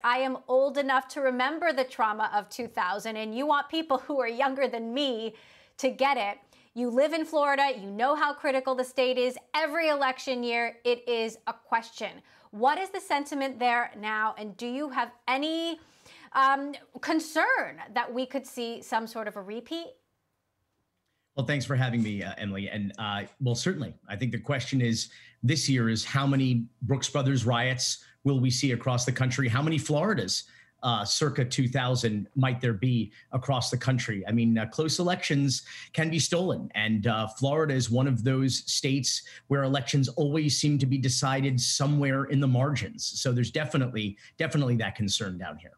I am old enough to remember the trauma of 2000, and you want people who are younger than me to get it. You live in Florida, you know how critical the state is. Every election year, it is a question. What is the sentiment there now, and do you have any concern that we could see some sort of a repeat? Well, thanks for having me, Emily. And well, certainly, I think the question is this year is how many Brooks Brothers riots will we see across the country? How many Floridas circa 2000 might there be across the country? I mean, close elections can be stolen. And Florida is one of those states where elections always seem to be decided somewhere in the margins. So there's definitely that concern down here.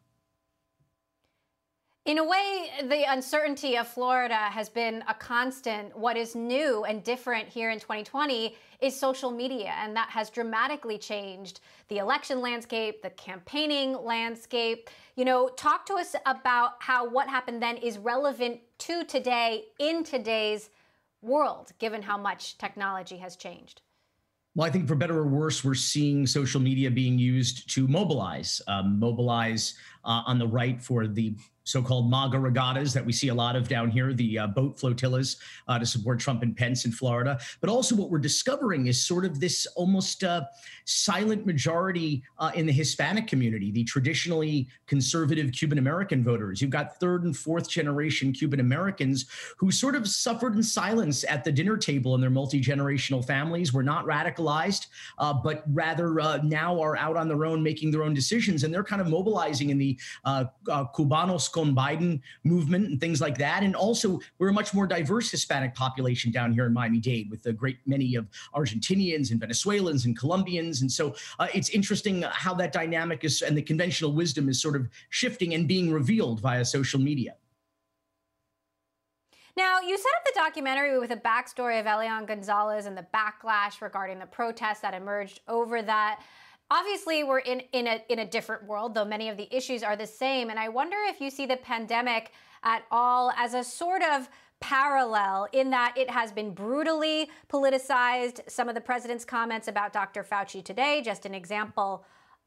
In a way, the uncertainty of Florida has been a constant. What is new and different here in 2020 is social media, and that has dramatically changed the election landscape, the campaigning landscape. You know, talk to us about how what happened then is relevant to today in today's world, given how much technology has changed. Well, I think for better or worse, we're seeing social media being used to mobilize on the right for the so-called MAGA regattas that we see a lot of down here, the boat flotillas to support Trump and Pence in Florida. But also what we're discovering is sort of this almost silent majority in the Hispanic community, the traditionally conservative Cuban-American voters. You've got third and fourth generation Cuban-Americans who sort of suffered in silence at the dinner table in their multi-generational families, were not radicalized, but rather now are out on their own, making their own decisions. And they're kind of mobilizing in the Cubanos con Biden movement and things like that. And also, we're a much more diverse Hispanic population down here in Miami-Dade with a great many of Argentinians and Venezuelans and Colombians. And so it's interesting how that dynamic is and the conventional wisdom is sort of shifting and being revealed via social media. Now, you set up the documentary with a backstory of Elian Gonzalez and the backlash regarding the protests that emerged over that. Obviously, we're in a different world, though many of the issues are the same. And I wonder if you see the pandemic at all as a sort of parallel in that it has been brutally politicized. Some of the president's comments about Dr. Fauci today, just an example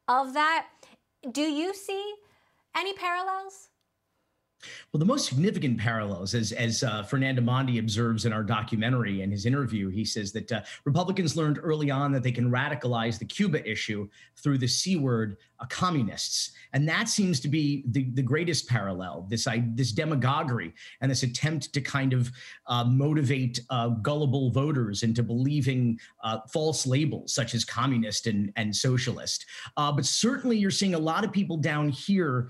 of that. Do you see any parallels? Well, the most significant parallels, as Fernando Mondi observes in our documentary in his interview, he says that Republicans learned early on that they can radicalize the Cuba issue through the C word, communists. And that seems to be the greatest parallel, this demagoguery and this attempt to kind of motivate gullible voters into believing false labels such as communist and socialist. But certainly you're seeing a lot of people down here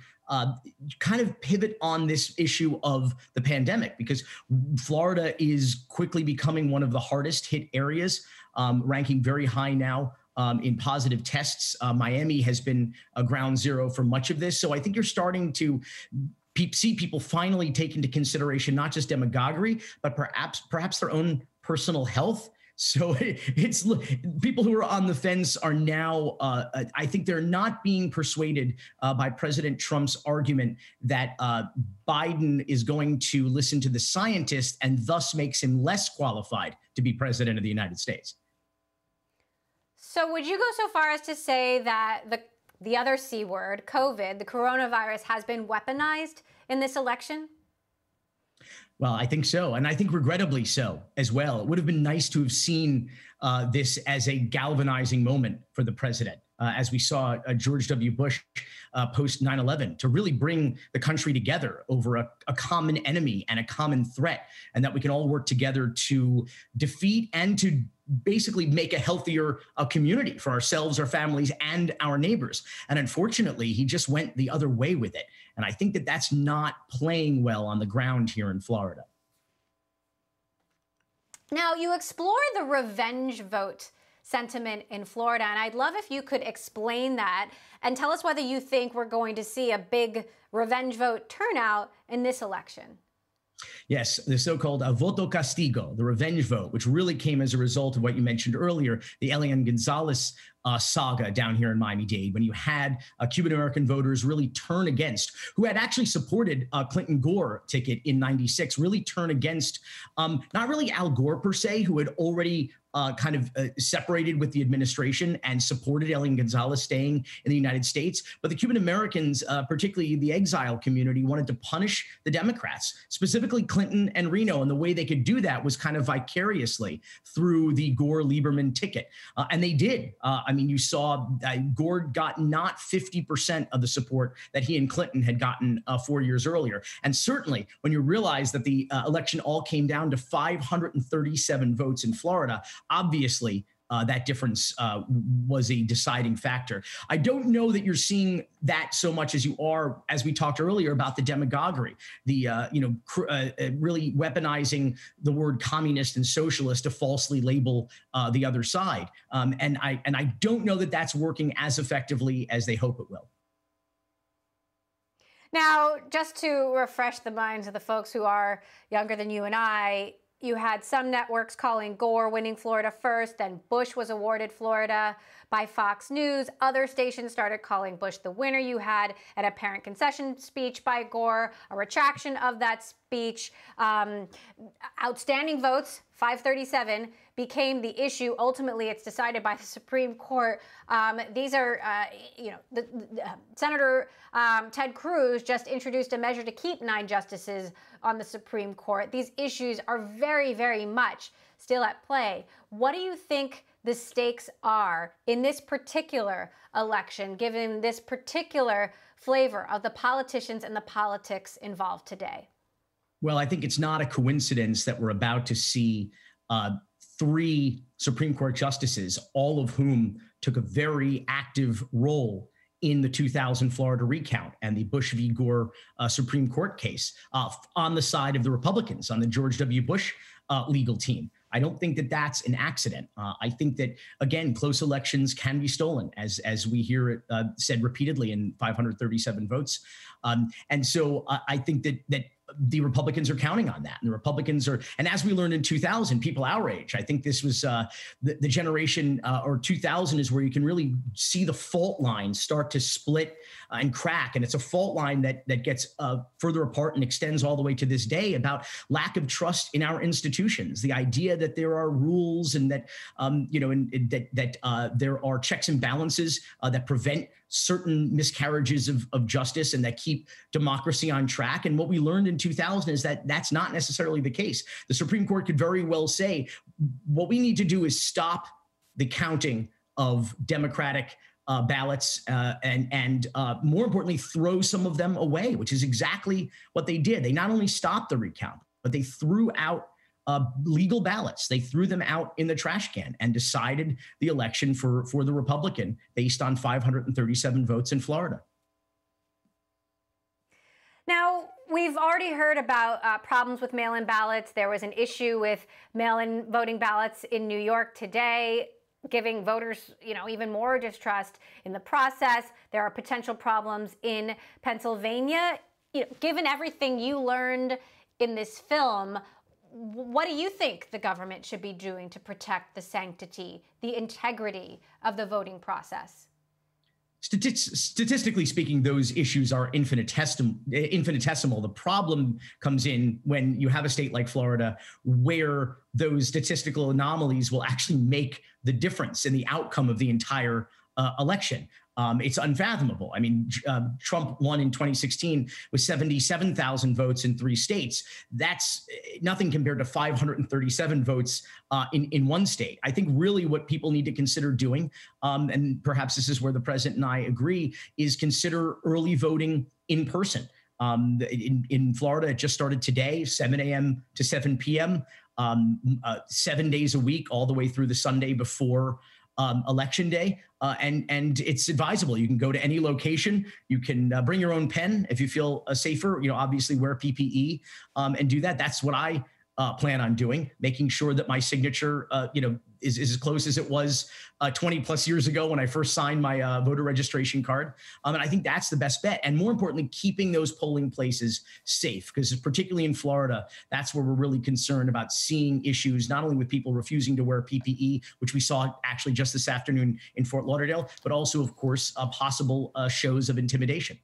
kind of pivot on this issue of the pandemic because Florida is quickly becoming one of the hardest hit areas, ranking very high now in positive tests. Miami has been a ground zero for much of this. So I think you're starting to see people finally take into consideration not just demagoguery, but perhaps their own personal health. So it's people who are on the fence are now, I think they're not being persuaded by President Trump's argument that Biden is going to listen to the scientists and thus makes him less qualified to be president of the United States. So would you go so far as to say that the other C word, COVID, the coronavirus, has been weaponized in this election? Well, I think so. And I think regrettably so as well. It would have been nice to have seen this as a galvanizing moment for the president, as we saw George W. Bush post 9/11, to really bring the country together over a common enemy and a common threat, and that we can all work together to defeat and to basically make a healthier community for ourselves, our families, and our neighbors. And unfortunately, he just went the other way with it. And I think that that's not playing well on the ground here in Florida. Now, you explore the revenge vote sentiment in Florida, and I'd love if you could explain that and tell us whether you think we're going to see a big revenge vote turnout in this election. Yes, the so-called voto castigo, the revenge vote, which really came as a result of what you mentioned earlier, the Elian Gonzalez saga down here in Miami-Dade, when you had Cuban-American voters really turn against, who had actually supported Clinton Gore ticket in '96, really turn against not really Al Gore per se, who had already separated with the administration and supported Elian Gonzalez staying in the United States. But the Cuban Americans, particularly the exile community, wanted to punish the Democrats, specifically Clinton and Reno. And the way they could do that was kind of vicariously through the Gore-Lieberman ticket. And they did. You saw Gore got not 50% of the support that he and Clinton had gotten 4 years earlier. And certainly when you realize that the election all came down to 537 votes in Florida, obviously that difference was a deciding factor. I don't know that you're seeing that so much as you are, as we talked earlier, about the demagoguery, the really weaponizing the word communist and socialist to falsely label the other side. And I don't know that that's working as effectively as they hope it will. Now, just to refresh the minds of the folks who are younger than you and I, you had some networks calling Gore winning Florida first, then Bush was awarded Florida by Fox News. Other stations started calling Bush the winner. You had an apparent concession speech by Gore, a retraction of that speech. Outstanding votes, 537, became the issue. Ultimately, it's decided by the Supreme Court. These are, Senator Ted Cruz just introduced a measure to keep 9 justices on the Supreme Court. These issues are very, very much still at play. What do you think the stakes are in this particular election, given this particular flavor of the politicians and the politics involved today? Well, I think it's not a coincidence that we're about to see 3 Supreme Court justices, all of whom took a very active role in the 2000 Florida recount and the Bush v. Gore Supreme Court case on the side of the Republicans, on the George W. Bush legal team. I don't think that that's an accident. I think that, again, close elections can be stolen, as we hear it said repeatedly in 537 votes. And so I think that the Republicans are counting on that. And the Republicans are, and as we learned in 2000, people our age, I think this was the generation, or 2000 is where you can really see the fault line start to split and crack. And it's a fault line that gets further apart and extends all the way to this day about lack of trust in our institutions. The idea that there are rules and that, there are checks and balances that prevent certain miscarriages of justice and that keep democracy on track. And what we learned in 2000 is that that's not necessarily the case. The Supreme Court could very well say, what we need to do is stop the counting of Democratic ballots and more importantly, throw some of them away, which is exactly what they did. They not only stopped the recount, but they threw out legal ballots. They threw them out in the trash can and decided the election for the Republican based on 537 votes in Florida. Now, we've already heard about problems with mail-in ballots. There was an issue with mail-in voting ballots in New York today, giving voters, even more distrust in the process. There are potential problems in Pennsylvania. Given everything you learned in this film, what do you think the government should be doing to protect the sanctity, the integrity of the voting process? Statistically speaking, those issues are infinitesimal. The problem comes in when you have a state like Florida where those statistical anomalies will actually make the difference in the outcome of the entire election. It's unfathomable. I mean, Trump won in 2016 with 77,000 votes in 3 states. That's nothing compared to 537 votes in one state. I think really what people need to consider doing, and perhaps this is where the president and I agree, is consider early voting in person. In Florida, it just started today, 7 a.m. to 7 p.m., 7 days a week, all the way through the Sunday before election day. And it's advisable. You can go to any location. You can bring your own pen if you feel safer, obviously wear PPE and do that. That's what I plan on doing, making sure that my signature, is as close as it was 20 plus years ago when I first signed my voter registration card. And I think that's the best bet. And more importantly, keeping those polling places safe, because particularly in Florida, that's where we're really concerned about seeing issues, not only with people refusing to wear PPE, which we saw actually just this afternoon in Fort Lauderdale, but also, of course, possible shows of intimidation.